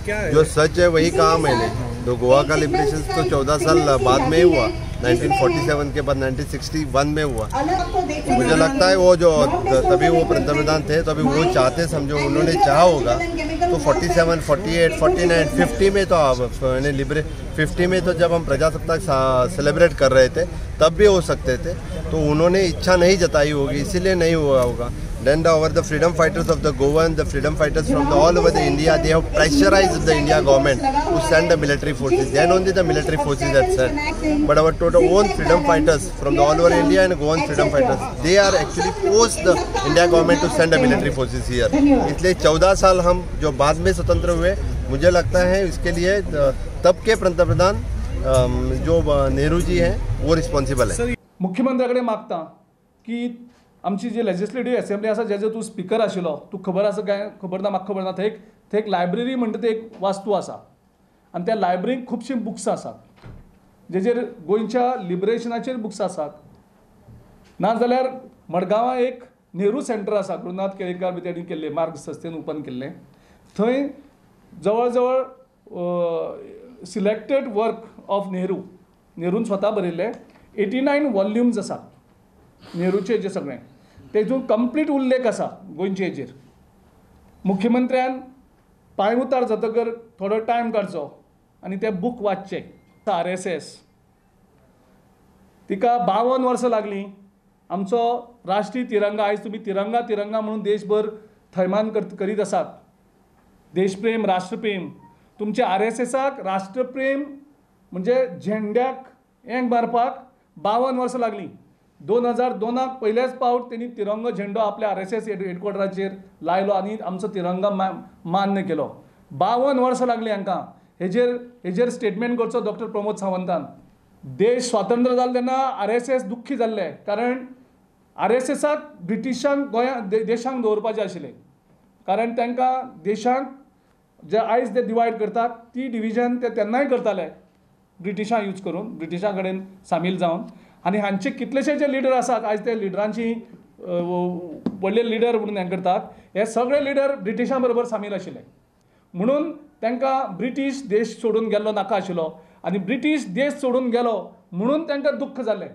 जो सच है वही कहा मैंने। तो गोवा का लिबरेशन तो 14 साल बाद में ही हुआ, 1947 के बाद 1961 में हुआ। मुझे लगता है वो जो तभी वो पंतप्रधान थे, तभी वो चाहते, समझो उन्होंने चाहा होगा तो 47, 48, 49, 50 में तो मैंने 50 में तो जब हम प्रजासत्ताक सेलिब्रेट कर रहे थे तब भी हो सकते थे। तो उन्होंने इच्छा नहीं जताई होगी, इसीलिए नहीं हुआ होगा। Then the freedom fighters of the Goa and the freedom fighters from all over the India, they have pressurized the India government to send the military forces. Then only the military forces had sent. But our total own freedom fighters from the all over India and Goan freedom fighters, they are actually forced the India government to send the military forces here. इसलिए 14 साल हम जो बाद में स्वतंत्र हुए, मुझे लगता है इसके लिए तब के पंतप्रधान जो नेहरू जी हैं वो रिस्पॉन्सिबल है। मुख्यमंत्र्याकडे मागता की आमची जी लेजिस्लेटिव्ह असेंब्ली आसा जेजो तूं स्पीकर आशिल्लो, तूं खबर आसा काय खबर ना, म्हाका खबर ना, थंय एक लायब्ररी म्हणटा ती एक वास्तू आसा आनी त्या लायब्ररींत खुबशीं बुक्स आसात जेजेर गोंयच्या लिबरेशनाचेर बुक्स आसात। नाजाल्यार मडगांवां एक नेहरू सेंटर आसा, गुरुनाथ केळेकर बी तेणी केल्लें, मार्ग संस्थेन ओपन केल्लें। थंय जवळ जवळ सिलेक्टेड वर्क ऑफ नेरून स्वता बरयल्ले 89 वॉल्युम्स आसात नेहरूचे जे सगळे, तेतून कंप्लीट उल्लेख आसा गोंयचे हेजेर। मुख्यमंत्र्यान पांयउतार जातकर थोडो टायम काडचो आनी ते बूक वाचचे। RSS तिका 52 वर्सां लागलीं। आमचो राष्ट्रीय तिरंगा आयज तुमी तिरंगा तिरंगा म्हणून देशभर थैमान करीत आसात। देशप्रेम, राष्ट्रप्रेम, तुमच्या RSSाक राष्ट्रप्रेम म्हणजे झेंड्याक एंग मारपाक 52 वर्सां लागलीं। 2002 पहिलेच फावट त्यांनी तिरंगो झेंडो आपल्या RSS हेडक्वॉर्टराचेर लायलो आनी आमचो तिरंगा मान्य केलो। 52 वर्सां लागलीं हांकां हेजेर स्टेटमेंट करचो डॉक्टर प्रमोद सावंतान। देश स्वातंत्र्य जालो तेन्ना RSS दुख्खी जाल्ले, कारण RSSाक ब्रिटिशांक देशांक दवरपाचें आशिल्लें, कारण तांकां देशांक जे आयज ते डिवायड करतात ती डिविजन ते तेन्नाय करताले ब्रिटिशां यूज करून, ब्रिटिशां कडेन सामील जावन। आनी हांचे कितलेशे जे लिडर आसात आयज ते लिडरांची व्हडले लिडर म्हणून हें करतात, हे सगळे लिडर ब्रिटिशां बरोबर सामील आशिल्ले, म्हणून तांकां ब्रिटीश देश सोडून गेल्लो नाका आशिल्लो आनी ब्रिटीश देश सोडून गेलो म्हणून तांकां दुख्ख जालें।